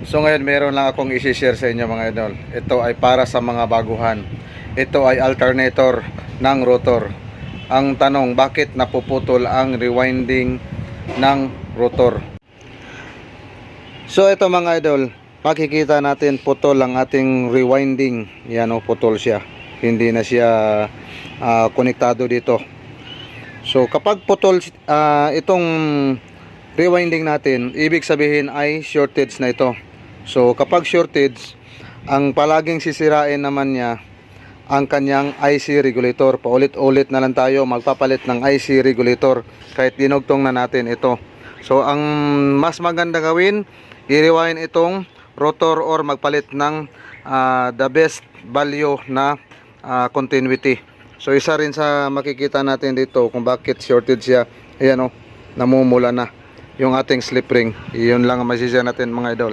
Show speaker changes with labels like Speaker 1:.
Speaker 1: So ngayon meron lang akong i-share sa inyo mga idol. Ito ay para sa mga baguhan. Ito ay alternator ng rotor. Ang tanong, bakit napuputol ang rewinding ng rotor? So ito mga idol, makikita natin putol ang ating rewinding. Yan o, putol siya. Hindi na siya konektado dito. So kapag putol itong rewinding natin, ibig sabihin ay shortage na ito. So kapag shortage, ang palaging sisirain naman niya ang kanyang IC regulator. Paulit-ulit na lang tayo magpapalit ng IC regulator kahit dinugtong na natin ito. So ang mas maganda gawin, i-rewind itong rotor or magpalit ng the best value na continuity. So isa rin sa makikita natin dito kung bakit shortage siya. Ayan o, namumula na yung ating slip ring. Iyon lang ang masisya natin mga idol.